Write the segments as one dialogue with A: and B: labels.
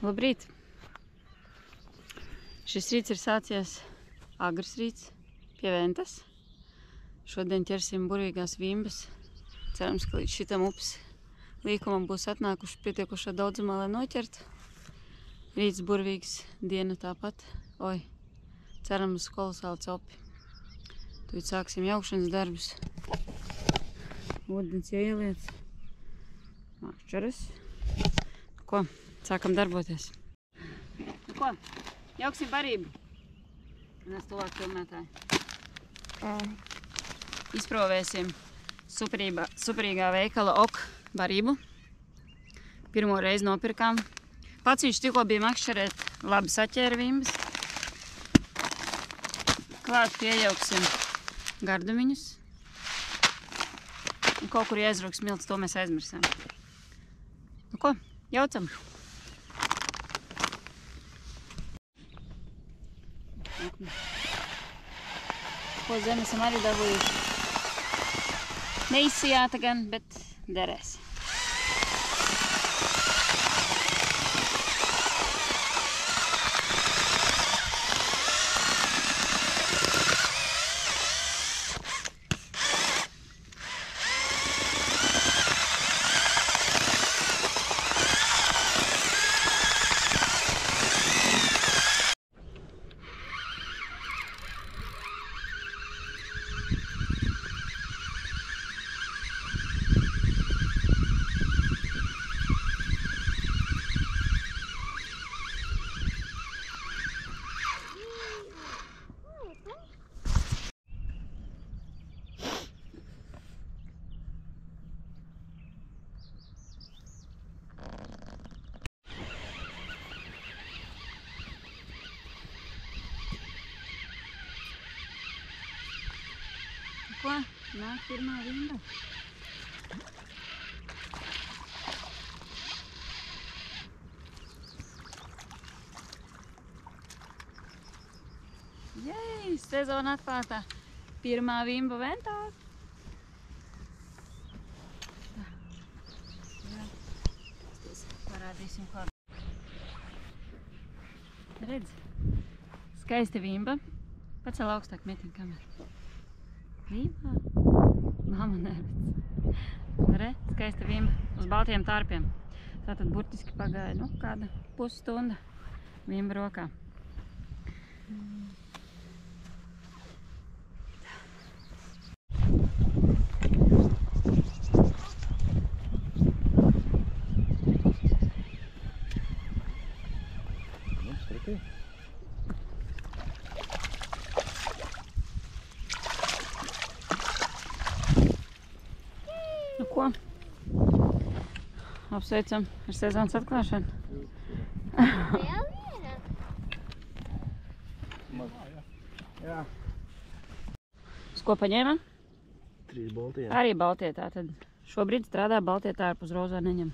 A: Labrīt! Šis rīts ir sācies agrs rīts pie Ventas. Šodien ķersim burvīgās vimbas. Cerams, ka līdz šitam upes līkumam būs atnākuši pietiekušā daudzumā, lai noķertu. Rīts burvīgs, diena tāpat. Oi, ceram uz kolosālu copi. Tūlīt sāksim jaukšanas darbus. Ūdens ieliec. Makšķeres. Ko? Sākam darboties. Nu ko? Jauksim barību. Mēs tuvāk filmētāji. Izprovēsim superīgā veikala Ok barību. Pirmo reizi nopirkām. Pats viņš tikko bija makšķerēt, labi saķēra vimbas. Klāt piejauksim gardumiņus. Un kaut kur iezruks milts, to mēs aizmirsām. Nu ko? Jaucam! Ko zemi esam arī dabūjuši. Neizsijāta gan, bet derēs. Ko? Nāk pirmā vimba. Jej, sezona atklātā. Pirmā vimba Ventā. Parādīsim klāt. Redz, skaista vimba. Pacēl augstāk metina kameru. Vimba. Mama neredz. Re, skaista vimba uz baltiem tārpiem. Tātad burtiski pagāja, nu, kāda pusstunda vimba rokā. Nu ko? Apsveicam ar sezonas atklāšanu.
B: Vēl viena?
C: Jā.
A: Uz ko paņēmām?
C: 3 baltie.
A: Arī baltie tātad. Šobrīd strādā baltie tārpus rozā neņem.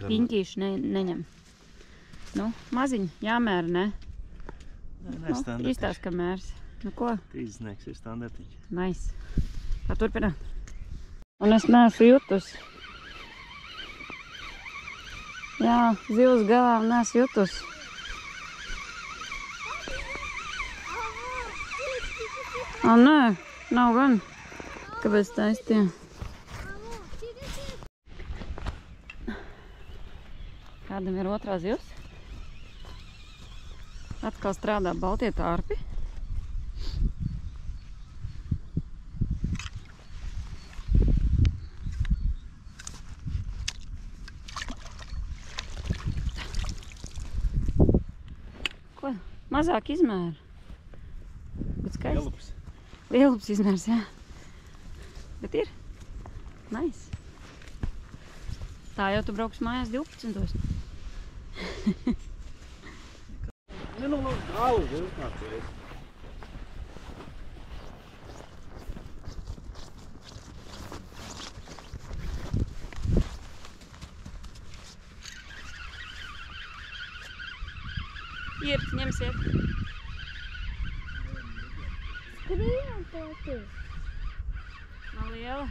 A: Piņķīši neņem. Nu, maziņi jāmēra, ne?
C: Nē, standartiņš.
A: Izstāst, ka mērs. Nu ko?
C: 30 ir standartiņš.
A: Nice. Tā turpināt. Un es neesmu jutus. Jā, zivs galā neesmu jutus. A, nē, nav gan. Kāpēc tā iztie? Kādam ir otrā zivs? Atkal strādā baltie tārpi. Ko? Mazāk izmēra. Bet skaisti.
C: Lielups.
A: Lielups izmērs, jā. Bet ir. Nice. Tā jau tu brauks mājās 12.
C: Nu, galu, kāds ir.
A: Ir, ņemsiet.
B: Skrien tēti.
A: Nav liela.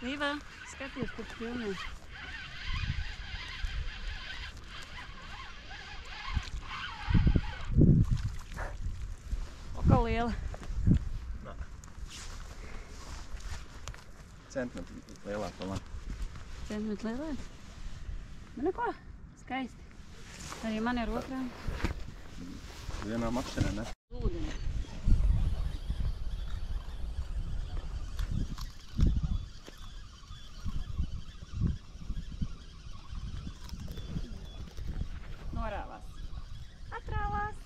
A: Līvā, skaties, kur pilnē. O, kā liela.
C: Centimetri lielāk, man.
A: Centimetri lielāk? Nu, neko, skaisti. Arī man ir otrā.
C: Vienā makšķenē, ne?
A: Ūdeni. Norāvās. Atrāvās.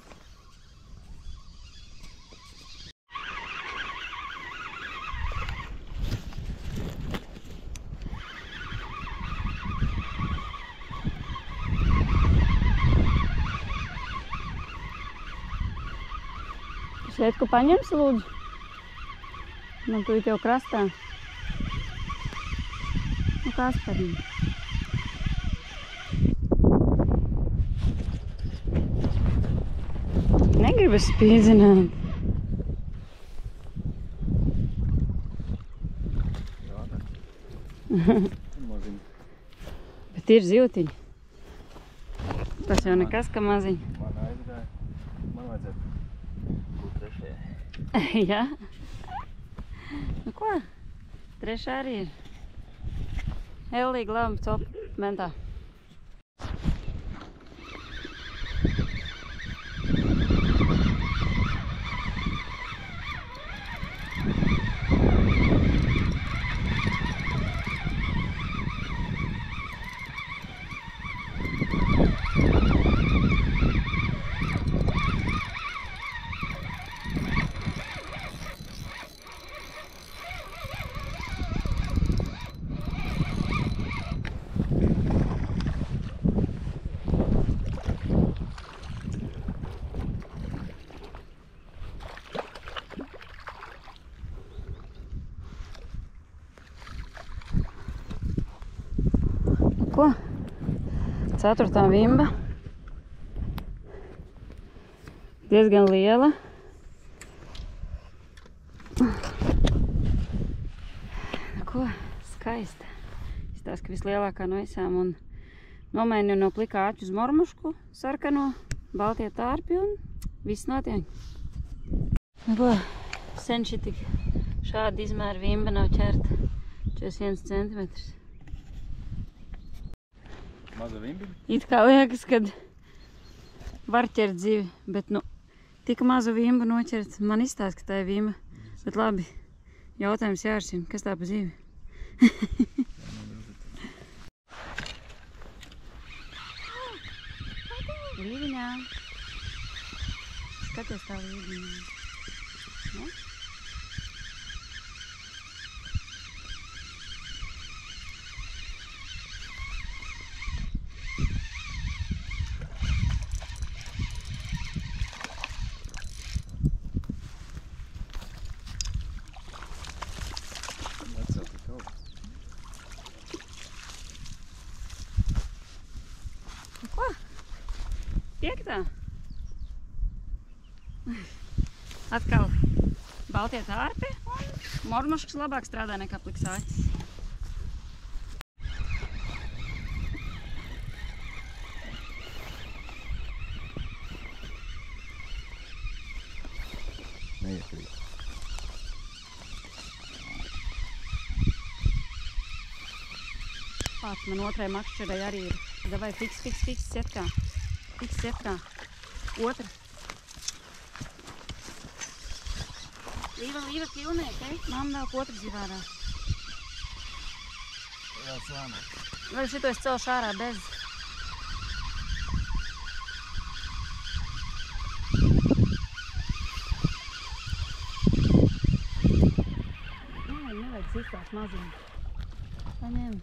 A: Šeit, ko paņemsi, lūdzu? Nu, tu jau krastā. Nu, Kaspariņ. Negribas spīdzināt.
C: Jā, tā. Maziņ.
A: Bet ir zivtiņi. Tas jau nekas, ka maziņi.
C: Man aizgāja. Man vajadzētu būt trešajai.
A: Jā. Nu ko? Trešā arī ir. Ellī, glābam top mentā. Ko? Ceturtā vimba. Diezgan liela. Ko? Skaista. Izstāsta, ka vislielākā no visām. Un nomainīju no plikā aķu uz mormušku, sarkano, baltie tārpi un viss notiek. Ko? Sen šī tik šāda izmēra vimba nav ķerta. 41 centimetrs.
C: Maza vimbiņa?
A: It kā liekas, kad var ķert zivi, bet nu, tik mazu vimbu noķert, man izstāsta, ka tā ir vimba. Bet labi, jautājums jārisina, kas tā pa zivi? Līviņā. Skaties tā līviņā. Ja? Ko? Piektā? Atkal baltie tārpi un mormuškas labāk strādā nekā pliksāķis.
C: Neiekrīt.
A: Pats man otrai makšķerai arī ir. Davai fiks sietkā. Fiks sietkā. Otra. Līva pilnē, te? Mamma vēl otru zivārā.
C: Jā, sāna.
A: Vai šito es celšu ārā bez? Nevajag cistāt maziņu. Paņem.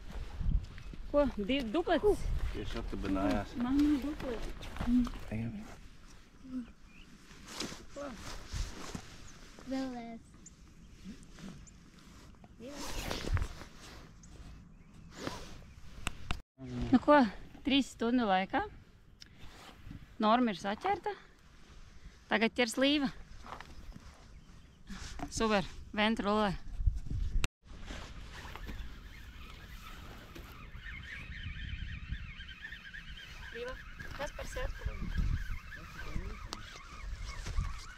A: Ko? Duplets?
C: Tieši atkabenājās.
A: Mamma, duplets.
C: Ejam.
A: Ko?
B: Vēlēs.
A: Nu ko? 3 stundu laikā. Norma ir saķerta. Tagad ķers līva. Super. Venta rulē. setku.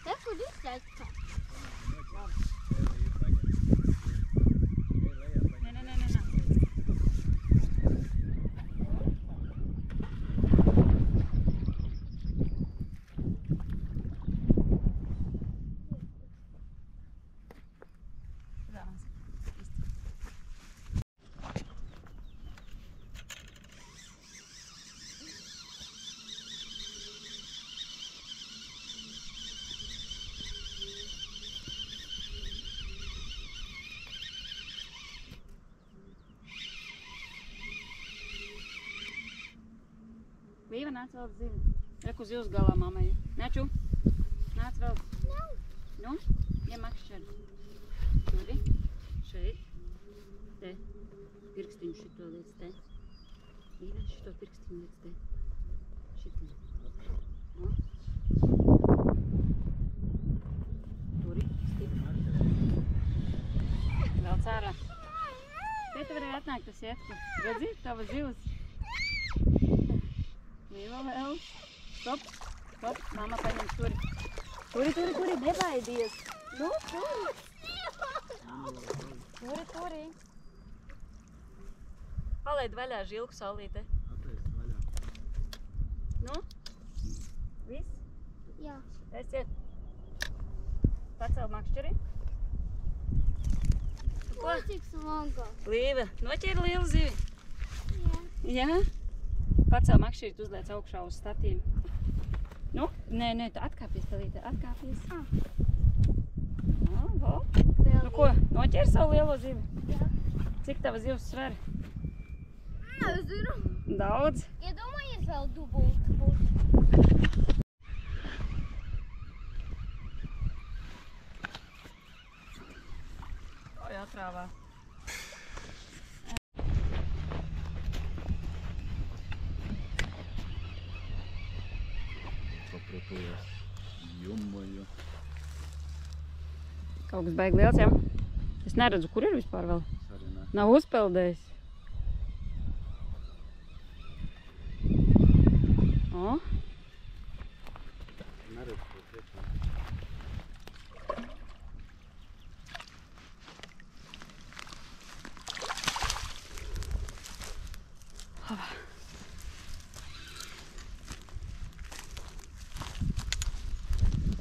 B: Te, kur ir setka?
A: Nē. Līva, nāc vēl zivi. Reku zivs galā, mammai. Neču, nāc vēl. Nu, ņem makšķeri. Turi, šeit, te. Pirkstiņu šito liec te. Līva, šito pirkstiņu liec te. Šitā. Nu. Turi, stipri. Vēl cārā. Te tu varēja atnākt tas ietku. Redzi, tava zivs. Līva vēl. Stop. Mamma paņem turi. Turi, nebaidies. Nu, turi. Palaid vaļā žilku saulīte.
C: Atveist vaļā.
A: Nu? Viss?
B: Jā.
A: Aiziet. Pacēl makšķeri. Ko?
B: Cik smaga.
A: Līva, noķēri lielu zivi.
B: Jā.
A: Jā? Pacēl makšķeri, tu uzliec augšā uz statīvu. Nu? Nē, tu atkāpies, Talīte, atkāpies. Vo. Nu ko, noķēri savu lielo zivi?
B: Jā.
A: Cik tava zivs sver?
B: Es zinu.
A: Daudz.
B: Iedomājies vēl dubult būs.
A: Oj, atrāvā.
C: Papratojas. Jomojo.
A: Kaut kas baigi liels, jā? Es neredzu, kur ir vispār vēl.
C: Arī nē.
A: Nav uzpeldējis. O,
C: Neredz to priekšā.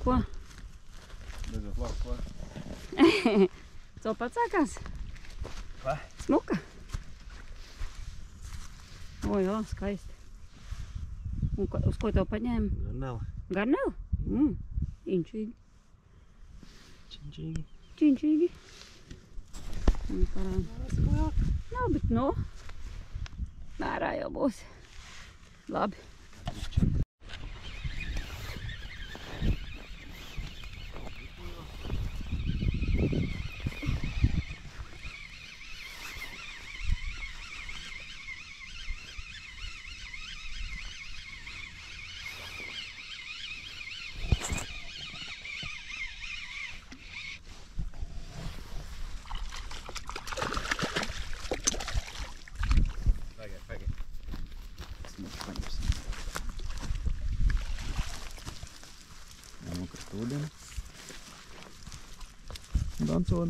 A: ko?
C: Beidzot labi, ko?
A: Cel pats sākās?
C: Vai?
A: Smuka? O, jā, skaisti. Un uz ko tev paņēma?
C: Garnela.
A: Garnela? Inčīgi.
C: Činčīgi.
A: Činčīgi. Un parāda. Nav, bet nu. Mērā jau būs. Labi.
C: Pagaid. Mēs paņemsim. Nokrist ūdeni. Danco.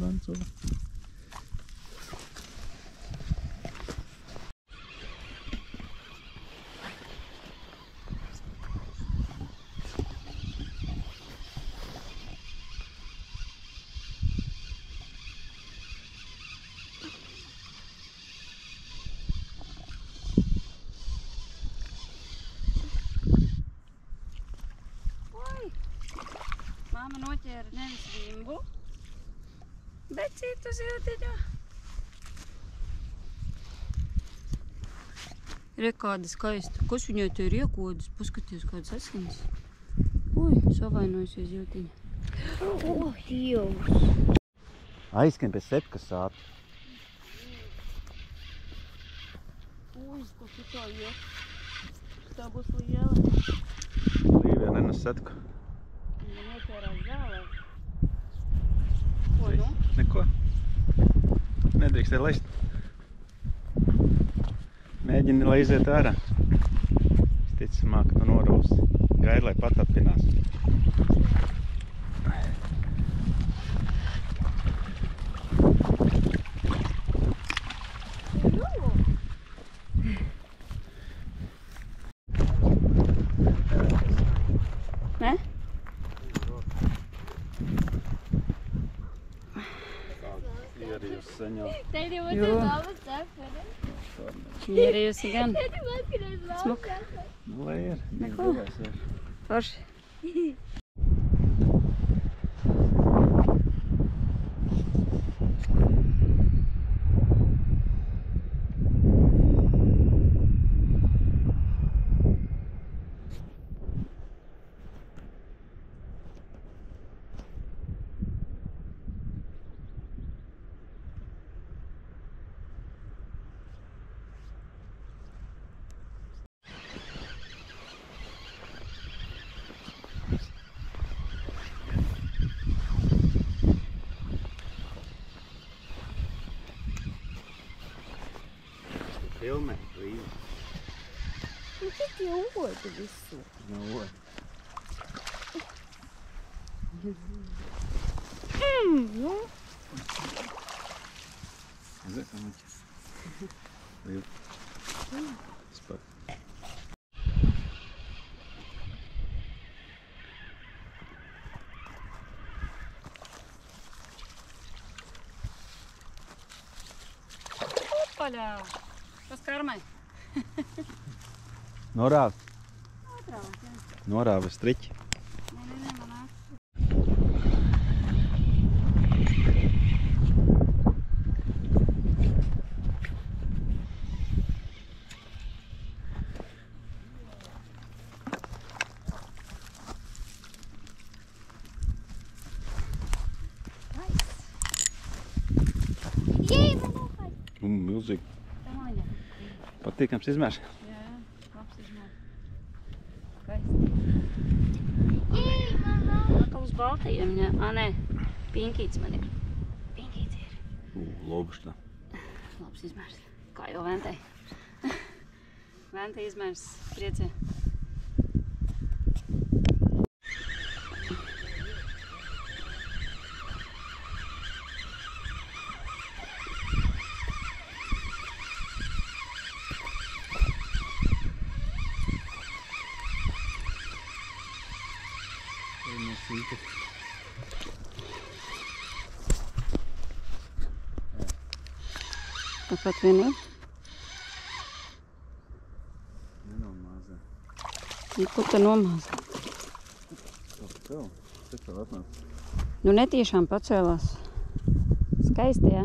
A: Māma noķēra nevis vimbu, bet citu ziltiņu. Re, kāda skaista. Kas viņai te ir iekodas? Paskaties, kādas asinis. Oi, savainojusies ziltiņa.
B: Oh, Dievs.
C: Aizskan pēc sepkas sāta.
A: Ui, ko šitā iet? Šitā būs liela.
C: Līvija nenes setku.
A: Viņa noķērās zālē. Ko nu?
C: Neko. Nedrīkst ir laist. Mēģini, lai iziet ārā. Ticamāk, tu norūsi. Gaidi, lai patapinās.
A: Ne?
C: Ierījusi seņā.
B: Tēti, man
A: Jo.
B: ir labas cepere.
A: Mierījusi gan.
B: Tēti, man ir labas
A: Smuka.
B: cepere.
C: Nu, lai ir.
A: Neko. Forši.
C: Filmē, līdzi.
B: Nu, cik tie odu visu?
C: No otru.
B: Nu,
C: Zekamuķi. Līdzi. Spat.
A: Paļā. Kas karmai?
C: Norāv.
A: Atrāvāt, jā.
C: Norāva striķi.
A: Nē, man nāk.
B: jej, man nokāj.
C: Milzīgi.
A: Tā maņa.
C: Patīkams izmērs.
A: Jā, labs izmērs. Skaisti.
B: Jej, man nav.
A: Atkal uz baltajiem, jā. Nē, pinkīts man ir. Pinkīts ir.
C: Lobšta.
A: Labs izmērs. Kā jau Ventei. Ventei izmērs priecē. Tāpat vien ir.
C: Nenomāzē.
A: Nu, ko te nomāza?
C: Tev? Cik tev atnāk?
A: Nu, netiešām pacēlās. Skaisti, jā?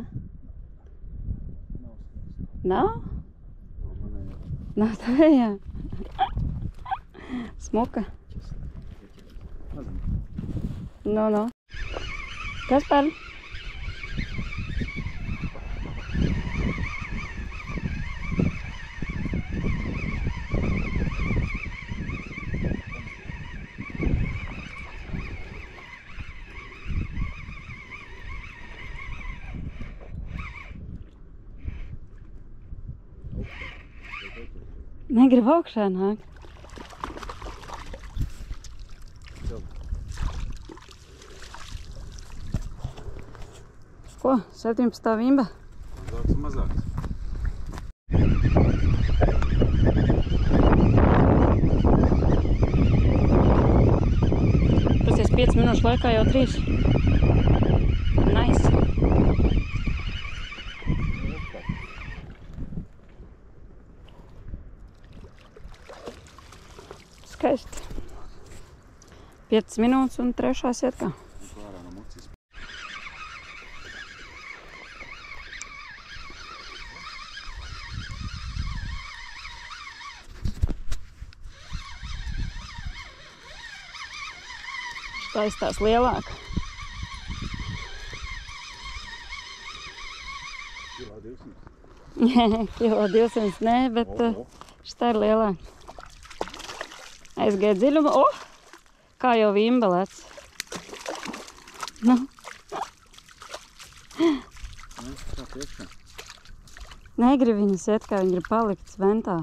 A: Nav? Nav tavējā? Smuka. No. Kas par? Negribu augšā nākt. Ko? 17. vimba?
C: Mazāks un mazāks.
A: Pasies 5 minūšu laikā jau 3. Nice. Skaisti. 5 minūtes un 3. sietkā.
C: Klārā no mucis.
A: Taistās lielāk.
C: Kilā 200.
A: Kilo 200 nē, bet šitā ir lielāk. Aizgāja dziļumā. Kā jau vimba lec. Nu.
C: Tā priekšā.
A: Negrib viņas iet, kā viņa grib palikt ventā.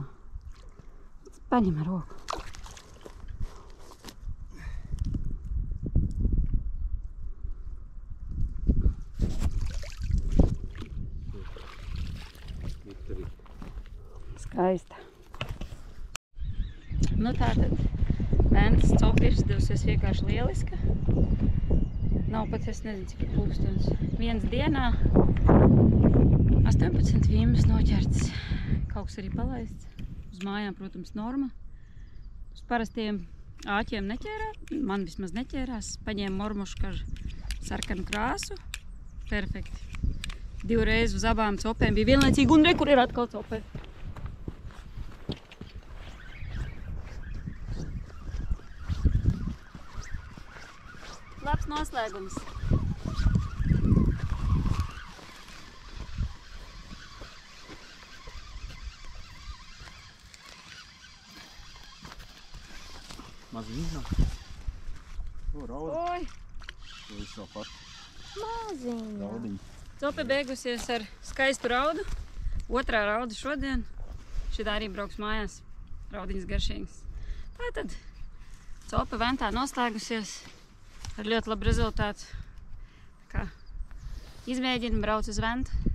A: Paņem ar roku.
C: Tur ir.
A: Skaista. Nu tātad, Ventas copa ir izdevusies vienkārši lieliska. Nav pat, es nezinu, cik ir pulkstens. Viens dienā 18 vīmas noķerts. Kaut kas arī palaists. Uz mājām, protams, norma. Uz parastiem āķiem neķērā. Man vismaz neķērās. Paņēmu mormuškažu sarkanu krāsu. Perfekti. 2 reizes uz abām copēm bija vienlaicīgi. Un re, kur ir atkal copē. Labs noslēgums.
C: Maziņš nav. O, rauda.
A: Oi!
C: To viss vēl pat.
B: Maziņa.
C: Raudiņi.
A: Cope beigusies ar skaistu raudu. Otrā rauda šodien. Šitā arī brauks mājās. Raudiņas garšīgas. Tātad cope Ventā noslēgusies ar ļoti labu rezultātu. Tā kā izmēģinu brauc uz Ventu.